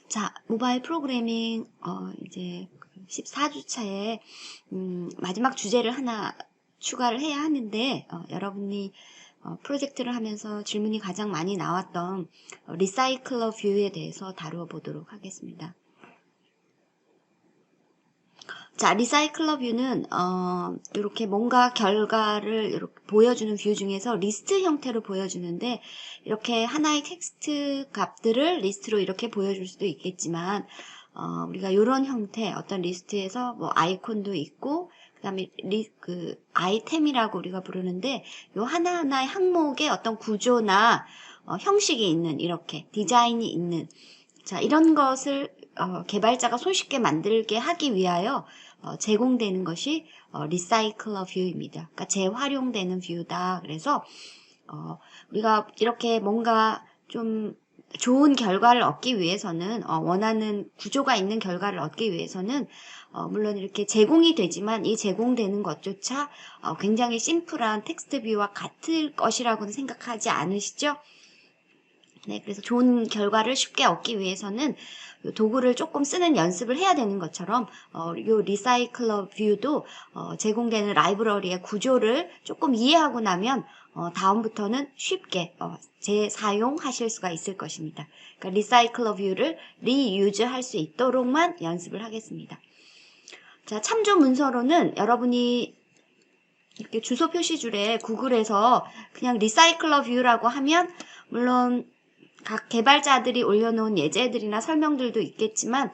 자, 모바일 프로그래밍, 이제 14주차에, 마지막 주제를 하나 추가를 해야 하는데, 여러분이 프로젝트를 하면서 질문이 가장 많이 나왔던 리사이클러 뷰에 대해서 다루어 보도록 하겠습니다. 자, 리사이클러 뷰는 이렇게 뭔가 결과를 이렇게 보여주는 뷰 중에서 리스트 형태로 보여주는데, 이렇게 하나의 텍스트 값들을 리스트로 이렇게 보여줄 수도 있겠지만, 우리가 이런 형태, 어떤 리스트에서 뭐 아이콘도 있고, 그 다음에 아이템이라고 우리가 부르는데, 요 하나하나의 항목에 어떤 구조나 형식이 있는, 이렇게 디자인이 있는, 자, 이런 것을 개발자가 손쉽게 만들게 하기 위하여 제공되는 것이 리사이클러 뷰입니다. 그러니까 재활용되는 뷰다. 그래서 우리가 이렇게 뭔가 좀 좋은 결과를 얻기 위해서는 원하는 구조가 있는 결과를 얻기 위해서는 물론 이렇게 제공이 되지만 이 제공되는 것조차 굉장히 심플한 텍스트 뷰와 같을 것이라고는 생각하지 않으시죠? 네, 그래서 좋은 결과를 쉽게 얻기 위해서는 도구를 조금 쓰는 연습을 해야 되는 것처럼 요 리사이클러 뷰도 제공되는 라이브러리의 구조를 조금 이해하고 나면 다음부터는 쉽게 재사용하실 수가 있을 것입니다. 그러니까 리사이클러 뷰를 리유즈 할 수 있도록만 연습을 하겠습니다. 자, 참조 문서로는 여러분이 이렇게 주소 표시줄에 구글에서 그냥 리사이클러 뷰라고 하면 물론 각 개발자들이 올려놓은 예제들이나 설명들도 있겠지만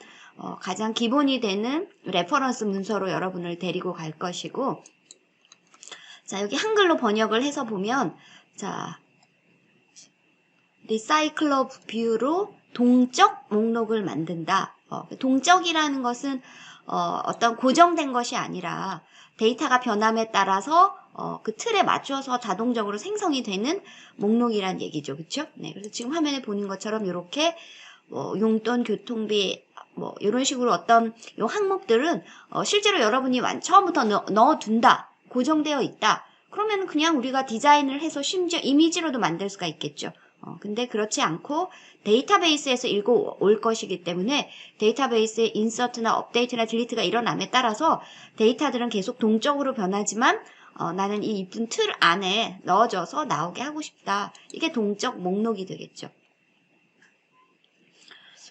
가장 기본이 되는 레퍼런스 문서로 여러분을 데리고 갈 것이고, 자, 여기 한글로 번역을 해서 보면, 자, 리사이클러 뷰로 동적 목록을 만든다. 동적이라는 것은 어떤 고정된 것이 아니라 데이터가 변함에 따라서 그 틀에 맞춰서 자동적으로 생성이 되는 목록이란 얘기죠. 그렇죠? 네, 그래서 지금 화면에 보는 것처럼 이렇게 용돈, 교통비 이런 식으로 어떤 요 항목들은 실제로 여러분이 처음부터 넣어둔다. 고정되어 있다. 그러면 그냥 우리가 디자인을 해서 심지어 이미지로도 만들 수가 있겠죠. 근데 그렇지 않고 데이터베이스에서 읽어 올 것이기 때문에 데이터베이스의 인서트나 업데이트나 딜리트가 일어남에 따라서 데이터들은 계속 동적으로 변하지만 나는 이 이쁜 틀 안에 넣어줘서 나오게 하고 싶다. 이게 동적 목록이 되겠죠.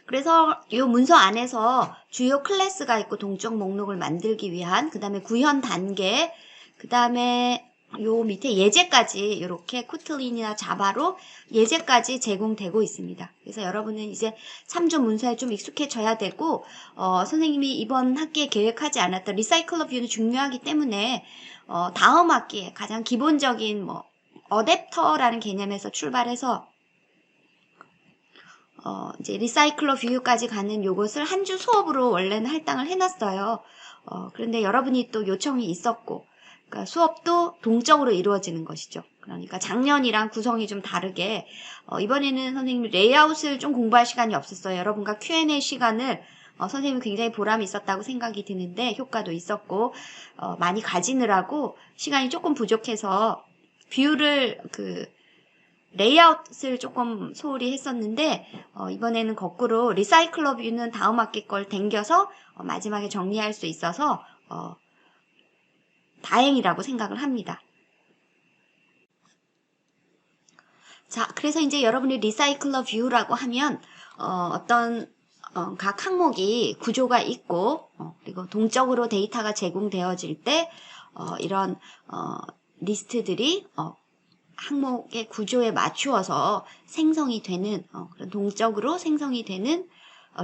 그래서 이 문서 안에서 주요 클래스가 있고 동적 목록을 만들기 위한 그 다음에 구현 단계, 그 다음에 요 밑에 예제까지 이렇게 코틀린이나 자바로 예제까지 제공되고 있습니다. 그래서 여러분은 이제 참조 문서에 좀 익숙해져야 되고 선생님이 이번 학기에 계획하지 않았던 리사이클러 뷰는 중요하기 때문에 다음 학기에 가장 기본적인 어댑터라는 개념에서 출발해서 이제 리사이클러 뷰까지 가는 요것을 한 주 수업으로 원래는 할당을 해놨어요. 그런데 여러분이 또 요청이 있었고, 그러니까 수업도 동적으로 이루어지는 것이죠. 그러니까 작년이랑 구성이 좀 다르게, 이번에는 선생님이 레이아웃을 좀 공부할 시간이 없었어요. 여러분과 Q&A 시간을 선생님이 굉장히 보람이 있었다고 생각이 드는데, 효과도 있었고, 많이 가지느라고 시간이 조금 부족해서 뷰를 레이아웃을 조금 소홀히 했었는데 이번에는 거꾸로 리사이클러 뷰는 다음 학기 걸 당겨서 마지막에 정리할 수 있어서 다행이라고 생각을 합니다. 자, 그래서 이제 여러분이 리사이클러 뷰라고 하면 어떤 각 항목이 구조가 있고 그리고 동적으로 데이터가 제공되어질 때 이런 리스트들이 항목의 구조에 맞추어서 생성이 되는 그런 동적으로 생성이 되는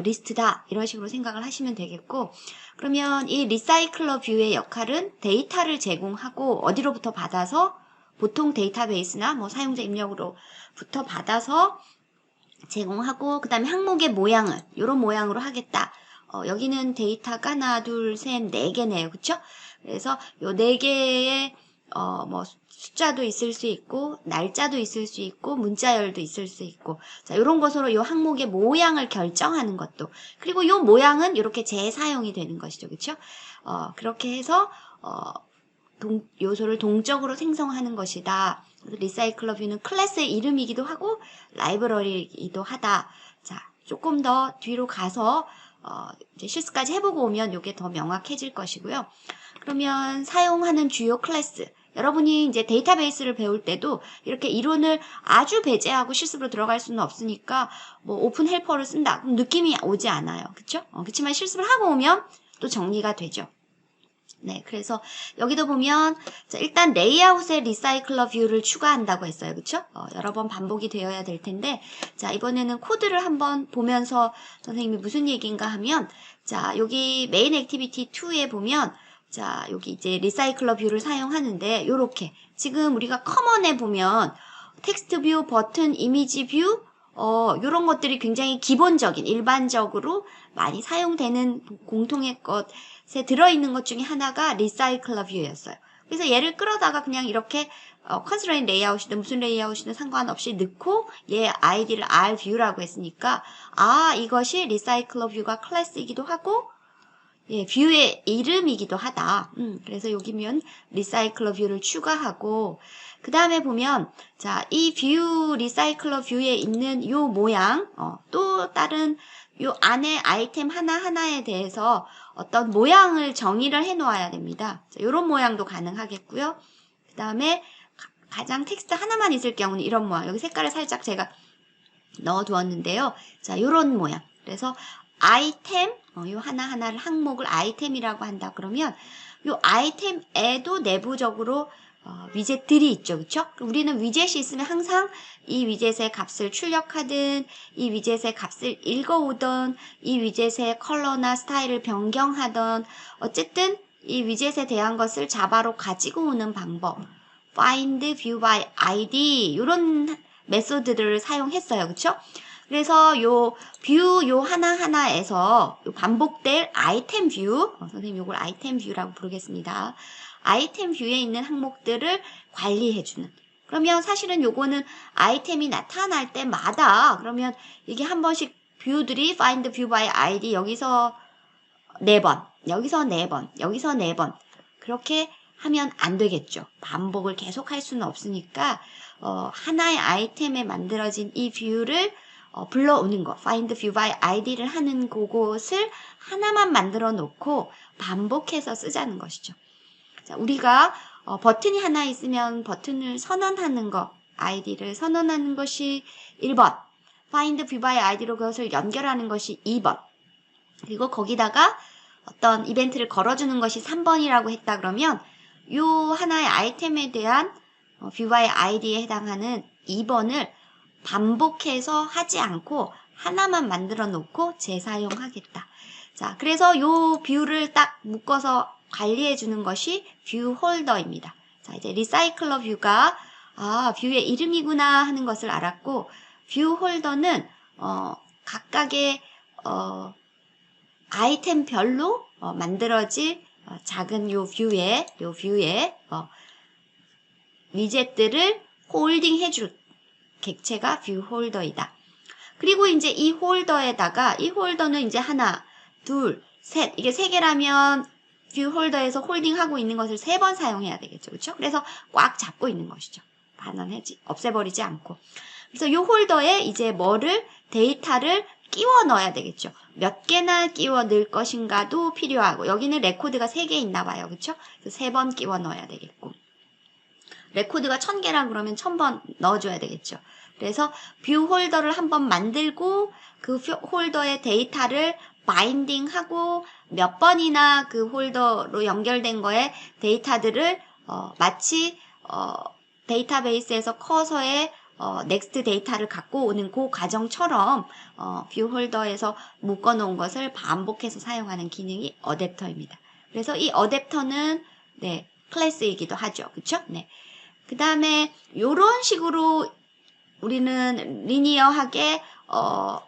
리스트다, 이런 식으로 생각을 하시면 되겠고, 그러면 이 리사이클러 뷰의 역할은 데이터를 제공하고 어디로부터 받아서 보통 데이터베이스나 사용자 입력으로부터 받아서 제공하고, 그 다음에 항목의 모양을 이런 모양으로 하겠다. 여기는 데이터가 하나, 둘, 셋, 네 개네요. 그쵸? 그래서 요 네 개의 숫자도 있을 수 있고, 날짜도 있을 수 있고, 문자열도 있을 수 있고, 자, 이런 것으로 이 항목의 모양을 결정하는 것도, 그리고 이 모양은 이렇게 재사용이 되는 것이죠. 그렇죠? 그렇게 해서 요소를 동적으로 생성하는 것이다. 리사이클러 뷰는 클래스의 이름이기도 하고 라이브러리이기도 하다. 자, 조금 더 뒤로 가서 이제 실습까지 해보고 오면 이게 더 명확해질 것이고요. 그러면 사용하는 주요 클래스. 여러분이 이제 데이터베이스를 배울 때도 이렇게 이론을 아주 배제하고 실습으로 들어갈 수는 없으니까 뭐 오픈 헬퍼를 쓴다. 그럼 느낌이 오지 않아요. 그쵸? 그렇지만 실습을 하고 오면 또 정리가 되죠. 네, 그래서 여기도 보면 자, 일단 레이아웃에 리사이클러 뷰를 추가한다고 했어요. 그쵸? 여러 번 반복이 되어야 될 텐데 자, 이번에는 코드를 한번 보면서 선생님이 무슨 얘기인가 하면 자, 여기 메인 액티비티 2에 보면 자, 여기 이제 리사이클러 뷰를 사용하는데 요렇게 지금 우리가 커먼에 보면 텍스트 뷰, 버튼, 이미지 뷰 요런 것들이 굉장히 기본적인 일반적으로 많이 사용되는 공통의 것에 들어있는 것 중에 하나가 리사이클러 뷰였어요. 그래서 얘를 끌어다가 그냥 이렇게 컨스트레인 레이아웃이든 무슨 레이아웃이든 상관없이 넣고 얘 아이디를 R 뷰라고 했으니까 아 이것이 리사이클러 뷰가 클래스이기도 하고 예, 뷰의 이름이기도 하다. 그래서 여기면 리사이클러 뷰를 추가하고 그 다음에 보면 자, 이 뷰 리사이클러 뷰에 있는 요 모양 또 다른 요 안에 아이템 하나하나에 대해서 어떤 모양을 정의를 해 놓아야 됩니다. 자, 요런 모양도 가능하겠고요. 그 다음에 가장 텍스트 하나만 있을 경우는 이런 모양. 여기 색깔을 살짝 제가 넣어 두었는데요. 자, 요런 모양. 그래서 아이템, 요 하나하나를 항목을 아이템이라고 한다 그러면 요 아이템에도 내부적으로 위젯들이 있죠. 그쵸? 우리는 위젯이 있으면 항상 이 위젯의 값을 출력하든 이 위젯의 값을 읽어오든 이 위젯의 컬러나 스타일을 변경하든 어쨌든 이 위젯에 대한 것을 자바로 가지고 오는 방법 find view by id 이런 메소드들을 사용했어요. 그쵸? 그래서 요 뷰 요 하나하나에서 요 반복될 아이템 뷰, 선생님 요걸 아이템 뷰라고 부르겠습니다. 아이템 뷰에 있는 항목들을 관리해주는. 그러면 사실은 요거는 아이템이 나타날 때마다 그러면 이게 한 번씩 뷰들이 find view by id 여기서 4번, 여기서 4번, 여기서 4번 그렇게 하면 안 되겠죠. 반복을 계속 할 수는 없으니까 하나의 아이템에 만들어진 이 뷰를 불러오는 거, find view by id를 하는 그곳을 하나만 만들어 놓고 반복해서 쓰자는 것이죠. 자, 우리가 버튼이 하나 있으면 버튼을 선언하는 거, id를 선언하는 것이 1번, find view by id로 그것을 연결하는 것이 2번, 그리고 거기다가 어떤 이벤트를 걸어주는 것이 3번이라고 했다 그러면 요 하나의 아이템에 대한 view by id에 해당하는 2번을 반복해서 하지 않고 하나만 만들어 놓고 재사용하겠다. 자, 그래서 요 뷰를 딱 묶어서 관리해 주는 것이 뷰 홀더입니다. 자, 이제 리사이클러 뷰가 뷰의 이름이구나 하는 것을 알았고 뷰 홀더는 각각의 아이템별로 만들어질 작은 요 뷰에 위젯들을 홀딩 해줄 객체가 뷰 홀더이다. 그리고 이제 이 홀더에다가 이 홀더는 이제 하나, 둘, 셋 이게 3개라면 뷰 홀더에서 홀딩하고 있는 것을 3번 사용해야 되겠죠. 그렇죠? 그래서 꽉 잡고 있는 것이죠. 반환하지 없애버리지 않고. 그래서 이 홀더에 이제 데이터를 끼워 넣어야 되겠죠. 몇 개나 끼워 넣을 것인가도 필요하고 여기는 레코드가 3개 있나 봐요. 그렇죠? 그래서 3번 끼워 넣어야 되겠고 레코드가 1000개라 그러면 1000번 넣어줘야 되겠죠. 그래서 뷰 홀더를 한번 만들고 그 홀더의 데이터를 바인딩하고 몇 번이나 그 홀더로 연결된 거에 데이터들을 마치 데이터베이스에서 커서의 넥스트 데이터를 갖고 오는 그 과정처럼 뷰 홀더에서 묶어놓은 것을 반복해서 사용하는 기능이 어댑터입니다. 그래서 이 어댑터는 클래스이기도 하죠. 그쵸? 네. 그 다음에 요런 식으로 우리는 리니어하게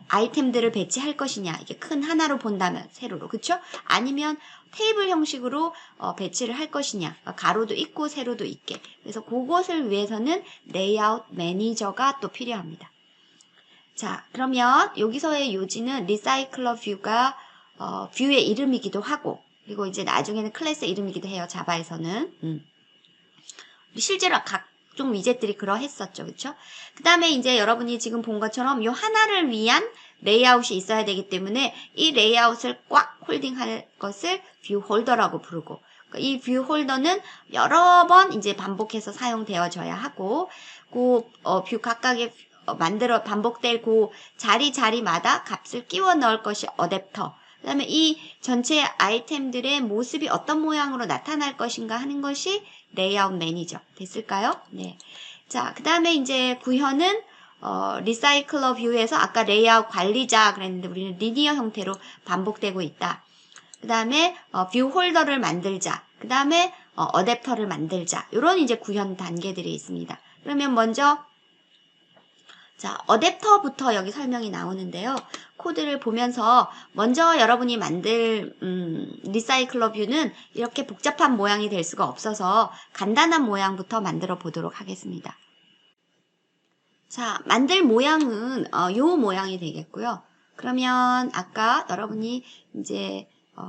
아이템들을 배치할 것이냐 이게 큰 하나로 본다면 세로로 그쵸? 아니면 테이블 형식으로 배치를 할 것이냐 가로도 있고 세로도 있게 그래서 그것을 위해서는 레이아웃 매니저가 또 필요합니다. 자 그러면 여기서의 요지는 리사이클러 뷰가 뷰의 이름이기도 하고 그리고 이제 나중에는 클래스의 이름이기도 해요. 자바에서는 실제로 각종 위젯들이 그러했었죠. 그쵸? 그 다음에 이제 여러분이 지금 본 것처럼 요 하나를 위한 레이아웃이 있어야 되기 때문에 이 레이아웃을 꽉 홀딩할 것을 뷰 홀더라고 부르고, 이 뷰 홀더는 여러 번 이제 반복해서 사용되어져야 하고, 뷰 각각의 반복될 자리마다 값을 끼워 넣을 것이 어댑터. 그 다음에 이 전체 아이템들의 모습이 어떤 모양으로 나타날 것인가 하는 것이 레이아웃 매니저. 됐을까요? 네. 자, 그 다음에 이제 구현은 리사이클러 뷰에서 아까 레이아웃 관리자 그랬는데 우리는 리니어 형태로 반복되고 있다. 그 다음에 뷰 홀더를 만들자. 그 다음에 어댑터를 만들자. 이런 이제 구현 단계들이 있습니다. 그러면 먼저 자, 어댑터부터 여기 설명이 나오는데요. 코드를 보면서 먼저 여러분이 만들 리사이클러 뷰는 이렇게 복잡한 모양이 될 수가 없어서 간단한 모양부터 만들어 보도록 하겠습니다. 자, 만들 모양은 요 모양이 되겠고요. 그러면 아까 여러분이 이제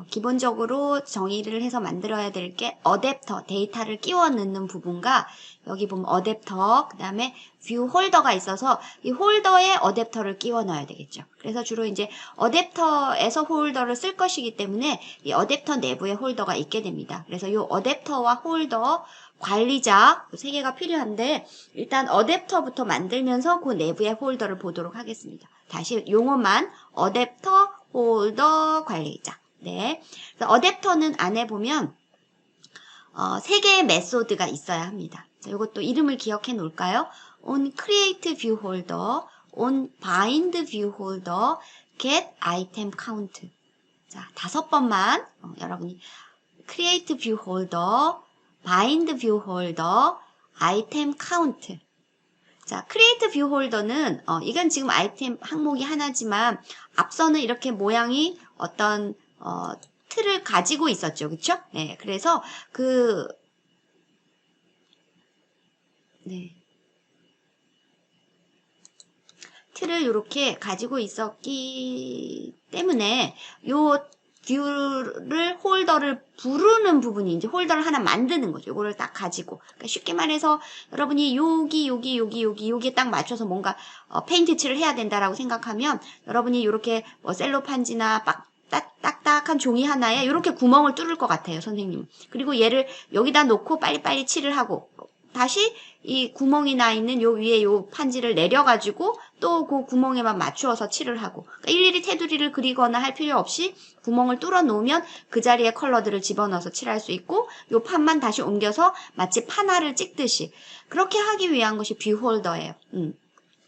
기본적으로 정의를 해서 만들어야 될 게 어댑터, 데이터를 끼워 넣는 부분과 여기 보면 어댑터, 그 다음에 뷰 홀더가 있어서 이 홀더에 어댑터를 끼워 넣어야 되겠죠. 그래서 주로 이제 어댑터에서 홀더를 쓸 것이기 때문에 이 어댑터 내부에 홀더가 있게 됩니다. 그래서 이 어댑터와 홀더, 관리자 세 개가 필요한데 일단 어댑터부터 만들면서 그 내부의 홀더를 보도록 하겠습니다. 다시 용어만 어댑터, 홀더, 관리자. 네. 그래서 어댑터는 안에 보면 세 개의 메소드가 있어야 합니다. 자, 이것도 이름을 기억해 놓을까요? on create view holder, on bind view holder, get item count. 자, 5번만 여러분이 create view holder, bind view holder, item count. 자, create view holder는 이건 지금 아이템 항목이 하나지만 앞서는 이렇게 모양이 어떤 틀을 가지고 있었죠. 그쵸? 네. 그래서 틀을 이렇게 가지고 있었기 때문에 요 뷰를 홀더를 부르는 부분이 이제 홀더를 하나 만드는 거죠. 요거를 딱 가지고. 그러니까 쉽게 말해서 여러분이 여기에 딱 맞춰서 뭔가 페인트 칠을 해야 된다라고 생각하면 여러분이 이렇게 셀로판지나 딱딱한 종이 하나에 이렇게 구멍을 뚫을 것 같아요, 선생님. 그리고 얘를 여기다 놓고 빨리빨리 칠을 하고 다시 이 구멍이 나 있는 요 위에 요 판지를 내려가지고 또 그 구멍에만 맞추어서 칠을 하고 그러니까 일일이 테두리를 그리거나 할 필요 없이 구멍을 뚫어 놓으면 그 자리에 컬러들을 집어넣어서 칠할 수 있고 요 판만 다시 옮겨서 마치 판화를 찍듯이 그렇게 하기 위한 것이 뷰 홀더예요.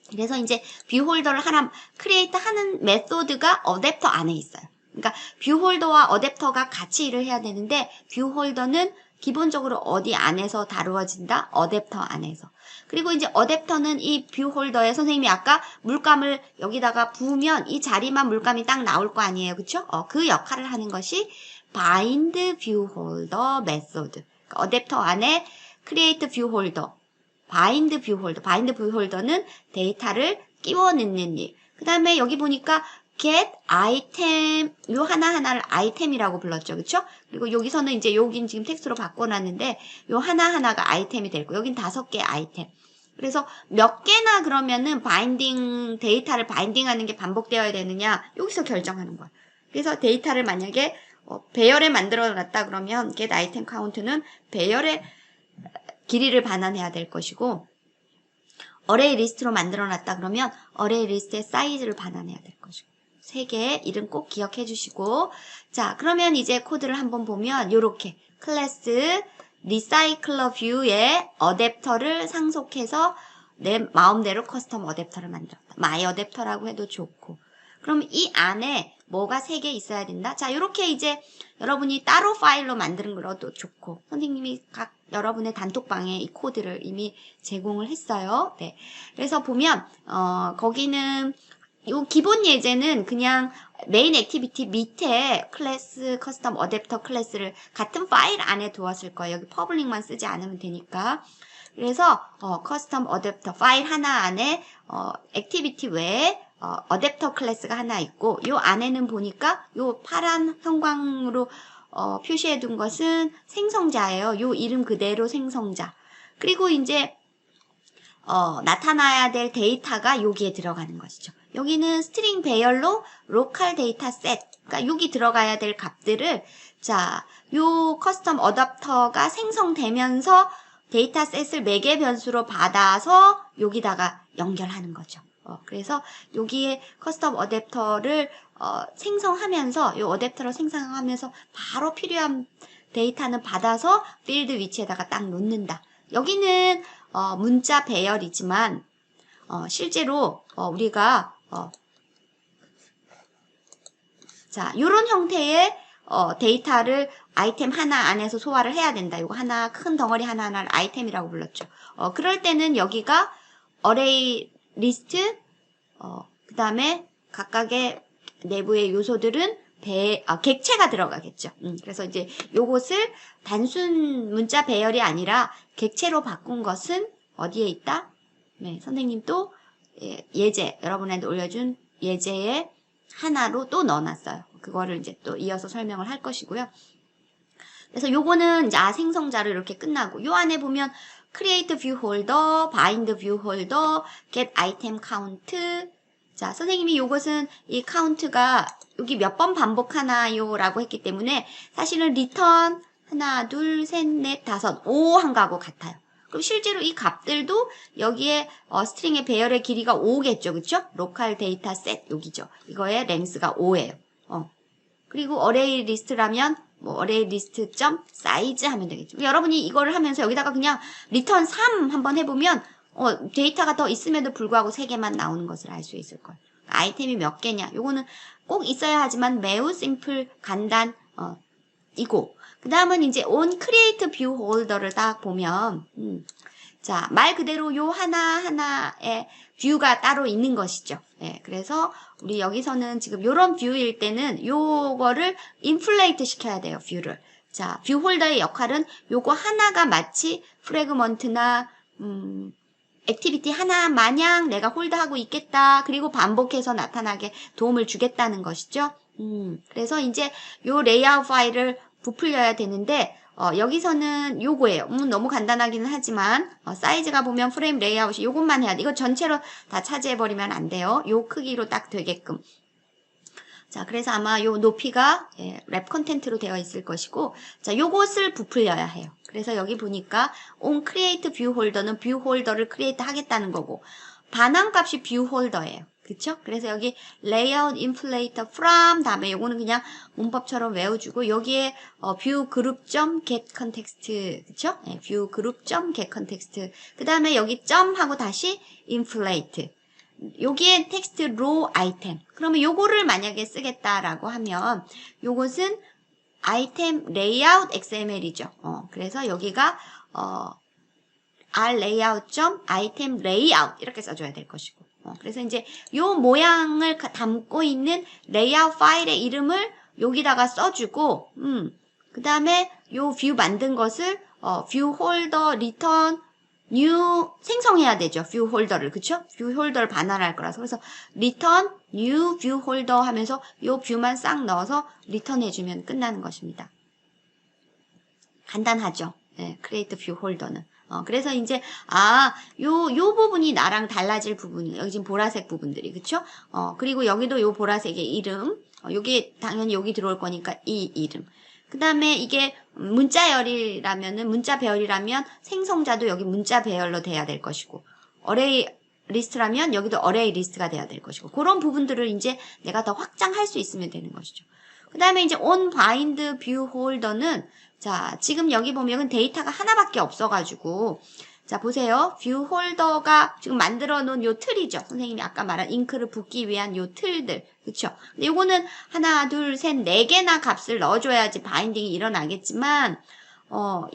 그래서 이제 뷰 홀더를 하나 크리에이트 하는 메소드가 어댑터 안에 있어요. 그러니까 뷰 홀더와 어댑터가 같이 일을 해야 되는데 뷰 홀더는 기본적으로 어디 안에서 다루어진다? 어댑터 안에서. 그리고 이제 어댑터는 이 뷰 홀더에 선생님이 아까 물감을 여기다가 부으면 이 자리만 물감이 딱 나올 거 아니에요. 그쵸? 그 역할을 하는 것이 bind view holder method. 그러니까 어댑터 안에 create view holder, bind view holder. bind view holder는 데이터를 끼워 넣는 일. 그 다음에 여기 보니까 get item 요 하나하나를 아이템이라고 불렀죠. 그쵸? 그리고 여기서는 이제 여긴 지금 텍스트로 바꿔놨는데 요 하나하나가 아이템이 되고 여긴 5개 아이템. 그래서 몇 개나 그러면은 데이터를 바인딩하는 게 반복되어야 되느냐 여기서 결정하는 거야. 그래서 데이터를 만약에 배열에 만들어 놨다 그러면 get item count는 배열의 길이를 반환해야 될 것이고 어레이 리스트로 만들어 놨다 그러면 어레이 리스트의 사이즈를 반환해야 될 것이고 3개의 이름 꼭 기억해 주시고 자 그러면 이제 코드를 한번 보면 요렇게 클래스 리사이클러 뷰에 어댑터를 상속해서 내 마음대로 커스텀 어댑터를 만들었다. 마이 어댑터라고 해도 좋고 그럼 이 안에 뭐가 3개 있어야 된다? 자 요렇게 이제 여러분이 따로 파일로 만드는 거라도 좋고 선생님이 각 여러분의 단톡방에 이 코드를 이미 제공을 했어요. 네. 그래서 보면 거기는 요 기본 예제는 그냥 메인 액티비티 밑에 클래스 커스텀 어댑터 클래스를 같은 파일 안에 두었을 거예요. 여기 퍼블릭만 쓰지 않으면 되니까. 그래서 커스텀 어댑터 파일 하나 안에 액티비티 외에 어댑터 클래스가 하나 있고 요 안에는 보니까 요 파란 형광으로 표시해 둔 것은 생성자예요. 요 이름 그대로 생성자. 그리고 이제 나타나야 될 데이터가 여기에 들어가는 것이죠. 여기는 스트링 배열로 로컬 데이터 셋, 그러니까 여기 들어가야 될 값들을 자, 요 커스텀 어댑터가 생성되면서 데이터 셋을 매개 변수로 받아서 여기다가 연결하는 거죠. 그래서 여기에 커스텀 어댑터를 생성하면서 요 어댑터를 생성하면서 바로 필요한 데이터는 받아서 필드 위치에다가 딱 놓는다. 여기는 문자 배열이지만 실제로 우리가 자, 요런 형태의 데이터를 아이템 하나 안에서 소화를 해야 된다. 이거 하나 큰 덩어리 하나하나를 아이템이라고 불렀죠. 그럴 때는 여기가 어레이 리스트 그 다음에 각각의 내부의 요소들은 객체가 들어가겠죠. 그래서 이제 요것을 단순 문자 배열이 아니라 객체로 바꾼 것은 어디에 있다? 네, 선생님 또 예제, 여러분한테 올려준 예제에 하나로 또 넣어놨어요. 그거를 이제 또 이어서 설명을 할 것이고요. 그래서 요거는 이제 생성자로 이렇게 끝나고 요 안에 보면 create view holder, bind view holder, get item count. 자, 선생님이 요것은 이 카운트가 여기 몇 번 반복하나요? 라고 했기 때문에 사실은 return 하나, 둘, 셋, 넷, 다섯, 5 한 거하고 같아요. 그럼 실제로 이 값들도 여기에 스트링의 배열의 길이가 5겠죠. 그쵸? 로컬 데이터 셋 여기죠. 이거의 랭스가 5예요. 그리고 어레이 리스트라면 뭐 어레이 리스트 점 사이즈 하면 되겠죠. 여러분이 이거를 하면서 여기다가 그냥 return 3 한번 해보면 데이터가 더 있음에도 불구하고 3개만 나오는 것을 알 수 있을 거예요. 아이템이 몇 개냐. 요거는 꼭 있어야 하지만 매우 심플, 간단, 이고. 그 다음은 이제 on create view holder를 딱 보면, 자, 말 그대로 요 하나하나의 뷰가 따로 있는 것이죠. 예, 그래서 우리 여기서는 지금 요런 뷰일 때는 요거를 인플레이트 시켜야 돼요, 뷰를. 자, 뷰 홀더의 역할은 요거 하나가 마치 프래그먼트나, 액티비티 하나 마냥 내가 홀드하고 있겠다. 그리고 반복해서 나타나게 도움을 주겠다는 것이죠. 그래서 이제 요 레이아웃 파일을 부풀려야 되는데, 여기서는 요거예요. 너무 간단하기는 하지만, 사이즈가 보면 프레임 레이아웃이 요것만 해야 돼. 이거 전체로 다 차지해버리면 안 돼요. 요 크기로 딱 되게끔. 자, 그래서 아마 요 높이가 랩 컨텐트로 되어 있을 것이고, 자, 요것을 부풀려야 해요. 그래서 여기 보니까 on create view holder는 뷰 홀더를 create 하겠다는 거고, 반환값이 뷰 홀더예요. 그쵸? 그래서 여기 layout inflator from 다음에 요거는 그냥 문법처럼 외워주고 여기에 view group get context 그쵸? 네, view group get context 그 다음에 여기 점 하고 다시 inflate 여기에 텍스트 row item 그러면 요거를 만약에 쓰겠다라고 하면 요것은 item layout XML이죠. 그래서 여기가 r layout item layout 이렇게 써줘야 될 것이고 그래서 이제 요 모양을 담고 있는 레이아웃 파일의 이름을 여기다가 써주고, 그 다음에 요 뷰 만든 것을, 뷰 홀더, 리턴, 뉴, 생성해야 되죠. 뷰 홀더를. 그쵸? 뷰 홀더를 반환할 거라서. 그래서 리턴, 뉴 뷰 홀더 하면서 요 뷰만 싹 넣어서 리턴 해주면 끝나는 것입니다. 간단하죠? 네, 크리에이트 뷰 홀더는. 그래서 이제, 요 부분이 나랑 달라질 부분이, 여기 지금 보라색 부분들이, 그쵸? 그리고 여기도 요 보라색의 이름, 요게 당연히 여기 들어올 거니까 이 이름. 그 다음에 이게 문자 배열이라면 생성자도 여기 문자 배열로 돼야 될 것이고, 어레이 리스트라면 여기도 어레이 리스트가 돼야 될 것이고, 그런 부분들을 이제 내가 더 확장할 수 있으면 되는 것이죠. 그 다음에 이제 on bind view holder는 자, 지금 여기 보면 데이터가 하나밖에 없어가지고, 자, 보세요. 뷰 홀더가 지금 만들어 놓은 요 틀이죠. 선생님이 아까 말한 잉크를 붓기 위한 요 틀들. 그쵸? 근데 요거는 하나, 둘, 셋, 네 개나 값을 넣어줘야지 바인딩이 일어나겠지만,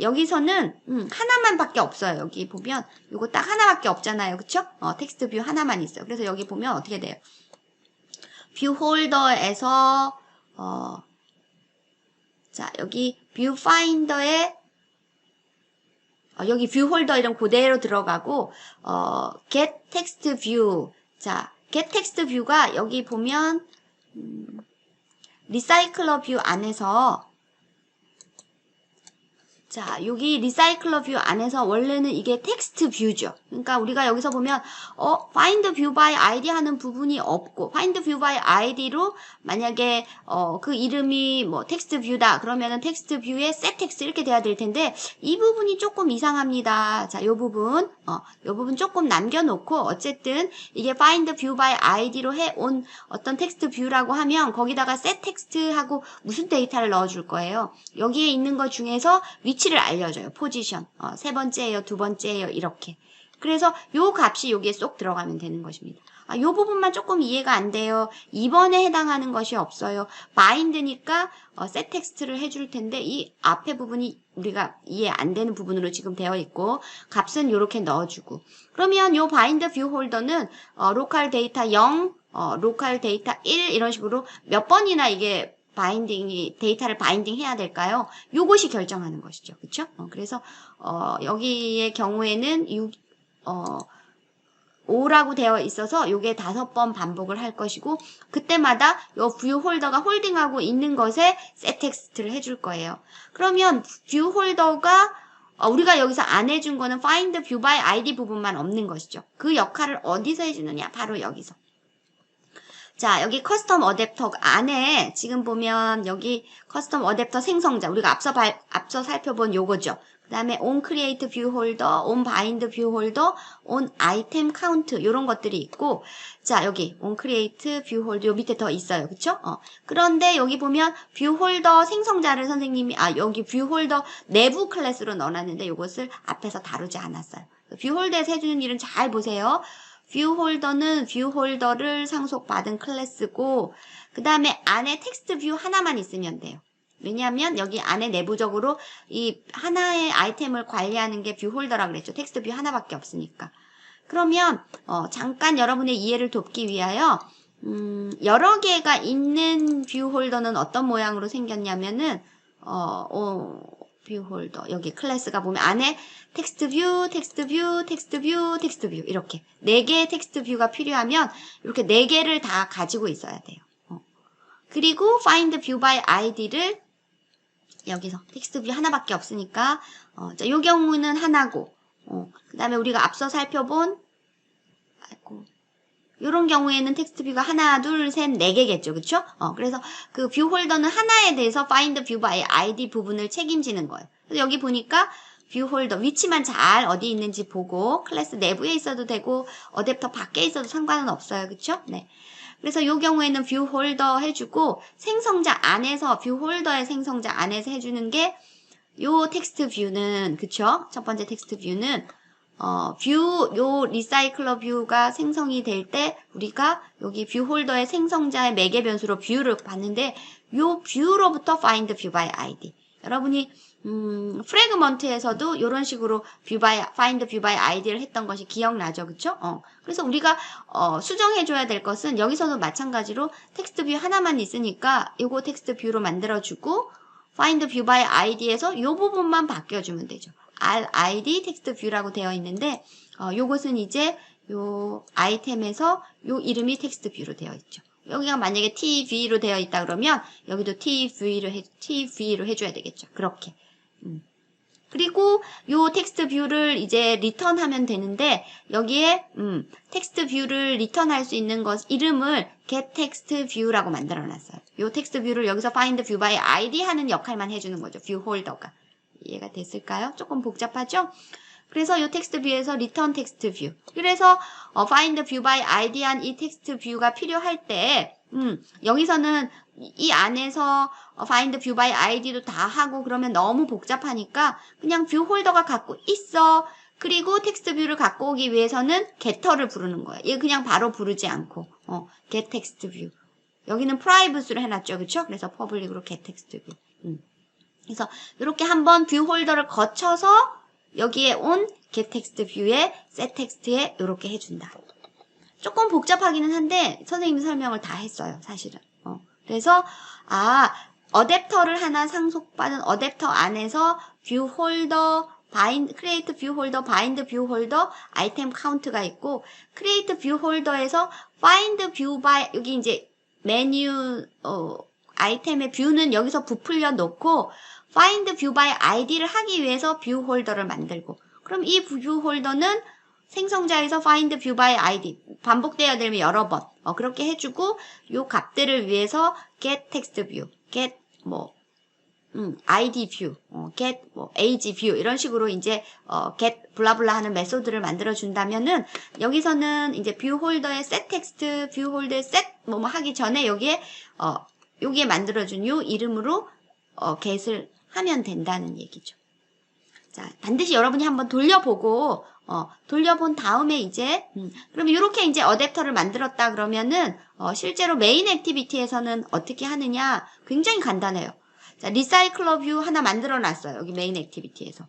여기서는, 하나만 밖에 없어요. 여기 보면, 요거 딱 하나밖에 없잖아요. 그쵸? 텍스트 뷰 하나만 있어요. 그래서 여기 보면 어떻게 돼요? 뷰 홀더에서, 자, 여기 뷰 파인더에 여기 뷰 홀더 이런 그대로 들어가고 get text view. 자, get text view가 여기 보면 리사이클러 뷰 안에서 자, 여기 리사이클러 뷰 안에서 원래는 이게 텍스트 뷰죠. 그러니까 우리가 여기서 보면 find view by id 하는 부분이 없고 find view by id로 만약에 그 이름이 뭐 텍스트 뷰다 그러면은 텍스트 뷰에 set text 이렇게 돼야 될 텐데 이 부분이 조금 이상합니다. 자, 요 부분 조금 남겨놓고 어쨌든 이게 find view by id로 해온 어떤 텍스트 뷰라고 하면 거기다가 set text 하고 무슨 데이터를 넣어줄 거예요. 여기에 있는 것 중에서 위치를 알려줘요. 포지션. 세 번째예요, 두 번째예요, 이렇게. 그래서 요 값이 여기에 쏙 들어가면 되는 것입니다. 요 부분만 조금 이해가 안 돼요. 2번에 해당하는 것이 없어요. bind니까 set text를 해줄 텐데 이 앞에 부분이 우리가 이해 안 되는 부분으로 지금 되어 있고 값은 이렇게 넣어주고 그러면 요 bind view 홀더는 local data 0, local data 1 이런 식으로 몇 번이나 이게 데이터를 바인딩 해야 될까요? 요것이 결정하는 것이죠. 그쵸? 그래서, 여기의 경우에는 5라고 되어 있어서 요게 5번 반복을 할 것이고, 그때마다 요 뷰 홀더가 홀딩하고 있는 것에 set text를 해줄 거예요. 그러면 뷰 홀더가 우리가 여기서 안 해준 거는 find view by id 부분만 없는 것이죠. 그 역할을 어디서 해주느냐? 바로 여기서. 자, 여기 커스텀 어댑터 안에 지금 보면 여기 커스텀 어댑터 생성자 우리가 앞서 살펴본 요거죠. 그 다음에 on create view holder, on bind view holder, on item count 이런 것들이 있고 자, 여기 on create view holder 요 밑에 더 있어요. 그쵸? 그런데 여기 보면 view holder 생성자를 선생님이 여기 view holder 내부 클래스로 넣어놨는데 요것을 앞에서 다루지 않았어요. view holder에서 해주는 일은 잘 보세요. 뷰 홀더는 뷰 홀더를 상속받은 클래스고 그 다음에 안에 텍스트 뷰 하나만 있으면 돼요. 왜냐하면 여기 안에 내부적으로 이 하나의 아이템을 관리하는 게 뷰 홀더라 그랬죠. 텍스트 뷰 하나밖에 없으니까. 그러면 잠깐 여러분의 이해를 돕기 위하여 여러 개가 있는 뷰 홀더는 어떤 모양으로 생겼냐면은 뷰 홀더 여기 클래스가 보면 안에 텍스트 뷰, 텍스트 뷰, 텍스트 뷰, 텍스트 뷰 이렇게 4개의 텍스트 뷰가 필요하면 이렇게 4개를 다 가지고 있어야 돼요. 그리고 find view by id를 여기서 텍스트 뷰 하나밖에 없으니까 자, 요 경우는 하나고 그 다음에 우리가 앞서 살펴본 이런 경우에는 텍스트 뷰가 하나, 둘, 셋, 4개겠죠. 그쵸? 그래서 그 뷰 홀더는 하나에 대해서 find view by id 부분을 책임지는 거예요. 그래서 여기 보니까 뷰 홀더 위치만 잘 어디 있는지 보고 클래스 내부에 있어도 되고 어댑터 밖에 있어도 상관은 없어요. 그쵸? 네. 그래서 이 경우에는 뷰 홀더 해주고 생성자 안에서 뷰 홀더의 생성자 안에서 해주는 게 요 텍스트 뷰는 그쵸? 첫 번째 텍스트 뷰는 요 리사이클러 뷰가 생성이 될 때 우리가 여기 뷰 홀더의 생성자의 매개 변수로 뷰를 봤는데 요 뷰로부터 find view by id. 여러분이 프래그먼트에서도 이런 식으로 find view by id를 했던 것이 기억나죠, 그쵸? 그래서 우리가 수정해줘야 될 것은 여기서도 마찬가지로 텍스트 뷰 하나만 있으니까 요거 텍스트 뷰로 만들어주고 find view by id에서 요 부분만 바뀌어주면 되죠. id 텍스트 뷰라고 되어 있는데 요것은 이제 요 아이템에서 요 이름이 텍스트 뷰로 되어 있죠. 여기가 만약에 tv로 되어 있다 그러면 여기도 tv로 해줘야 되겠죠. 그렇게. 그리고 요 텍스트 뷰를 이제 리턴하면 되는데 여기에 텍스트 뷰를 리턴할 수 있는 것 이름을 getTextView라고 만들어놨어요. 요 텍스트 뷰를 여기서 find view by id 하는 역할만 해주는 거죠. 뷰 홀더가. 이해가 됐을까요? 조금 복잡하죠? 그래서 이 텍스트 뷰에서 return 텍스트 뷰. 그래서 find view by id 한 이 텍스트 뷰가 필요할 때 여기서는 이 안에서 find view by id도 다 하고 그러면 너무 복잡하니까 그냥 뷰 홀더가 갖고 있어. 그리고 텍스트 뷰를 갖고 오기 위해서는 getter를 부르는 거예요. 얘 그냥 바로 부르지 않고 get text view. 여기는 private로 해놨죠. 그쵸? 그래서 public으로 get text view. 그래서 이렇게 한번 뷰 홀더를 거쳐서 여기에 온 get text view에 set text에 이렇게 해준다. 조금 복잡하기는 한데 선생님이 설명을 다 했어요. 사실은. 그래서 어댑터를 하나 상속받은 어댑터 안에서 뷰 홀더 create 뷰 홀더, bind 뷰 홀더, 아이템 카운트가 있고 create 뷰 홀더에서 find view by 여기 이제 메뉴 아이템의 뷰는 여기서 부풀려 놓고 find view by id를 하기 위해서 뷰 홀더를 만들고, 그럼 이 뷰 홀더는 생성자에서 find view by id 반복되어야 되면 여러 번 그렇게 해주고, 요 값들을 위해서 get text view, get id view, get age view 이런 식으로 이제 get 블라블라 하는 메소드를 만들어 준다면은, 여기서는 이제 뷰 홀더의 set text, 뷰 홀더의 set 하기 전에 여기에 만들어준 요 이름으로 get을 하면 된다는 얘기죠. 자, 반드시 여러분이 한번 돌려보고 돌려본 다음에 이제 그러면 이렇게 이제 어댑터를 만들었다 그러면은 실제로 메인 액티비티에서는 어떻게 하느냐, 굉장히 간단해요. 자, 리사이클러 뷰 하나 만들어 놨어요. 여기 메인 액티비티에서.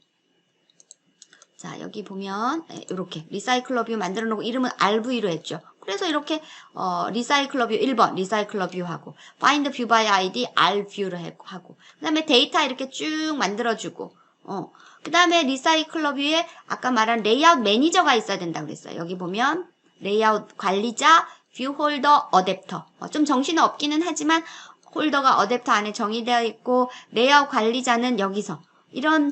자, 여기 보면 이렇게 리사이클러 뷰 만들어 놓고 이름은 RV로 했죠. 그래서 이렇게 리사이클러 뷰 1번 리사이클러 뷰 하고, find view by id RV로 하고, 그다음에 데이터 이렇게 쭉 만들어 주고, 그다음에 리사이클러 뷰에 아까 말한 레이아웃 매니저가 있어야 된다고 그랬어요. 여기 보면 레이아웃 관리자, 뷰 홀더, 어댑터. 좀 정신은 없기는 하지만 홀더가 어댑터 안에 정의되어 있고, 레이아웃 관리자는 여기서 이런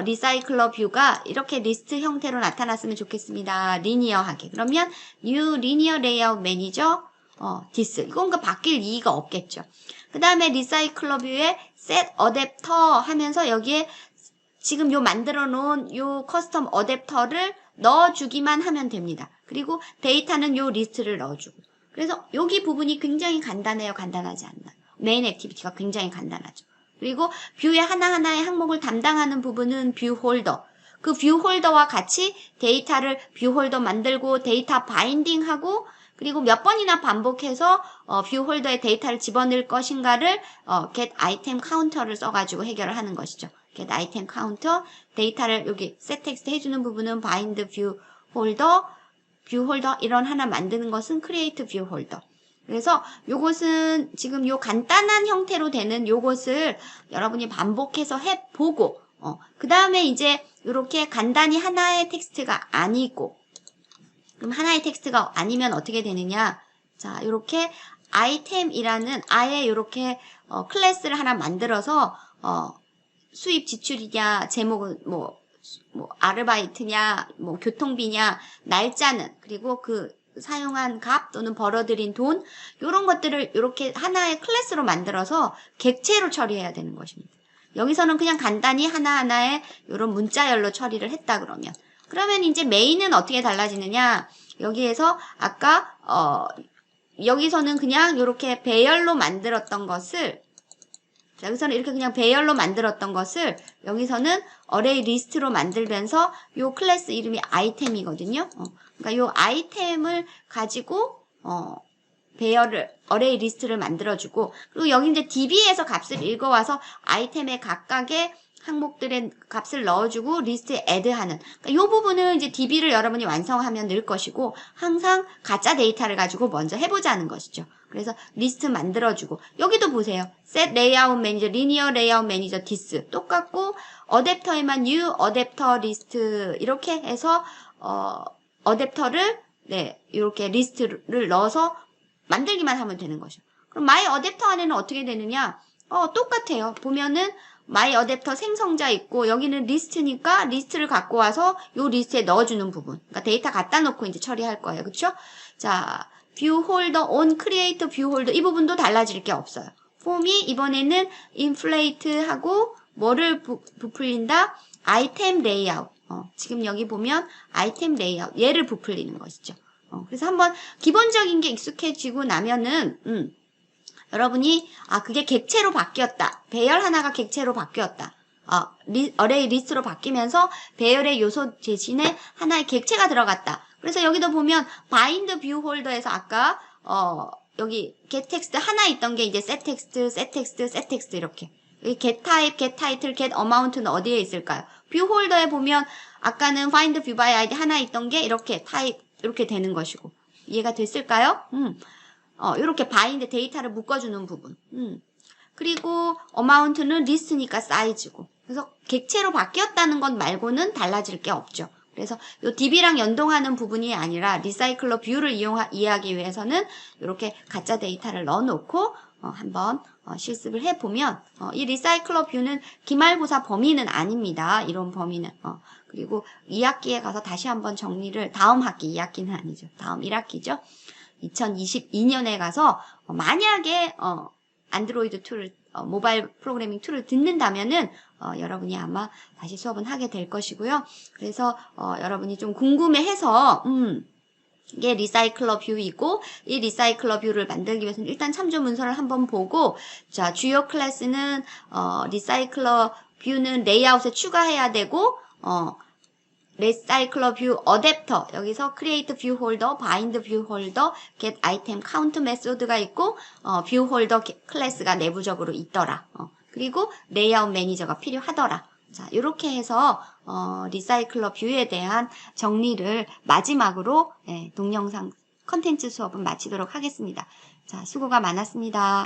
리사이클러 뷰가 이렇게 리스트 형태로 나타났으면 좋겠습니다. 리니어하게. 그러면 new linear layout manager this. 이건 바뀔 이유가 없겠죠. 그 다음에 리사이클러 뷰에 set adapter 하면서 여기에 지금 요 만들어 놓은 요 커스텀 어댑터를 넣어주기만 하면 됩니다. 그리고 데이터는 요 리스트를 넣어주고. 그래서 여기 부분이 굉장히 간단해요. 간단하지 않나. 메인 액티비티가 굉장히 간단하죠. 그리고 뷰의 하나하나의 항목을 담당하는 부분은 뷰 홀더. 그 뷰 홀더와 같이 데이터를 뷰 홀더 만들고 데이터 바인딩하고, 그리고 몇 번이나 반복해서 뷰 홀더에 데이터를 집어넣을 것인가를 get item counter를 써가지고 해결을 하는 것이죠. get item counter, 데이터를 여기 set text 해주는 부분은 bind view holder, 뷰 홀더 이런 하나 만드는 것은 create view holder. 그래서 요것은 지금 요 간단한 형태로 되는 요것을 여러분이 반복해서 해보고, 그 다음에 이제 이렇게 간단히 하나의 텍스트가 아니고, 그럼 하나의 텍스트가 아니면 어떻게 되느냐. 자, 요렇게 아이템이라는 아예 요렇게 클래스를 하나 만들어서 수입 지출이냐, 제목은 아르바이트냐, 교통비냐, 날짜는, 그리고 그 사용한 값 또는 벌어들인 돈, 요런 것들을 이렇게 하나의 클래스로 만들어서 객체로 처리해야 되는 것입니다. 여기서는 그냥 간단히 하나하나의 요런 문자열로 처리를 했다 그러면 이제 메인은 어떻게 달라지느냐. 여기에서 아까 여기서는 그냥 이렇게 배열로 만들었던 것을, 자, 여기서는 이렇게 그냥 배열로 만들었던 것을 여기서는 어레이 리스트로 만들면서 요 클래스 이름이 아이템이거든요. 그러니까 요 아이템을 가지고 배열을 어레이 리스트를 만들어주고, 그리고 여기 이제 DB에서 값을 읽어와서 아이템의 각각의 항목들의 값을 넣어주고 리스트에 애드하는, 그러니까 이 부분은 이제 DB를 여러분이 완성하면 늘 것이고, 항상 가짜 데이터를 가지고 먼저 해보자는 것이죠. 그래서 리스트 만들어주고, 여기도 보세요. set layout manager, linear layout manager this 똑같고, 어댑터에만 new 어댑터 리스트 이렇게 해서 어댑터를 이렇게 리스트를 넣어서 만들기만 하면 되는 거죠. 그럼 my 어댑터 안에는 어떻게 되느냐? 똑같아요. 보면은 my 어댑터 생성자 있고, 여기는 리스트니까 리스트를 갖고 와서 요 리스트에 넣어주는 부분. 그러니까 데이터 갖다 놓고 이제 처리할 거예요. 그쵸? 자, view holder on create view holder 이 부분도 달라질 게 없어요. 폼이 이번에는 inflate하고 뭐를 부풀린다? 아이템 레이아웃. 지금 여기 보면 아이템 레이아웃 얘를 부풀리는 것이죠. 그래서 한번 기본적인 게 익숙해지고 나면은 여러분이 그게 객체로 바뀌었다. 배열 하나가 객체로 바뀌었다. 어레이 리스트로 바뀌면서 배열의 요소 대신에 하나의 객체가 들어갔다. 그래서 여기도 보면 bind view holder에서 아까 여기 get text 하나 있던 게 이제 set text, set text, set text 이렇게. 여기 get type, get title, get amount는 어디에 있을까요? view holder에 보면 아까는 find view by id 하나 있던 게 이렇게 type 이렇게 되는 것이고. 이해가 됐을까요? 이렇게 bind 데이터를 묶어주는 부분. 그리고 amount는 리스트니까 사이즈고. 그래서 객체로 바뀌었다는 것 말고는 달라질 게 없죠. 그래서 요 DB랑 연동하는 부분이 아니라 리사이클러 뷰를 이해하기 위해서는 이렇게 가짜 데이터를 넣어놓고 한번 실습을 해보면 이 리사이클러 뷰는 기말고사 범위는 아닙니다. 이론 범위는. 그리고 2학기에 가서 다시 한번 정리를 다음 학기 2학기는 아니죠. 다음 1학기죠. 2022년에 가서 만약에 안드로이드 툴을 모바일 프로그래밍 툴을 듣는다면은 여러분이 아마 다시 수업은 하게 될 것이고요. 그래서 여러분이 좀 궁금해해서 이게 리사이클러 뷰이고 이 리사이클러 뷰를 만들기 위해서는 일단 참조 문서를 한번 보고 자 주요 클래스는 리사이클러 뷰는 레이아웃에 추가해야 되고 리사이클러 뷰 어댑터 여기서 create view holder, bind view holder, get item count 메소드가 있고 view holder 클래스가 내부적으로 있더라. 그리고 레이아웃 매니저가 필요하더라. 자, 이렇게 해서 리사이클러 뷰에 대한 정리를 마지막으로 동영상 컨텐츠 수업은 마치도록 하겠습니다. 자, 수고가 많았습니다.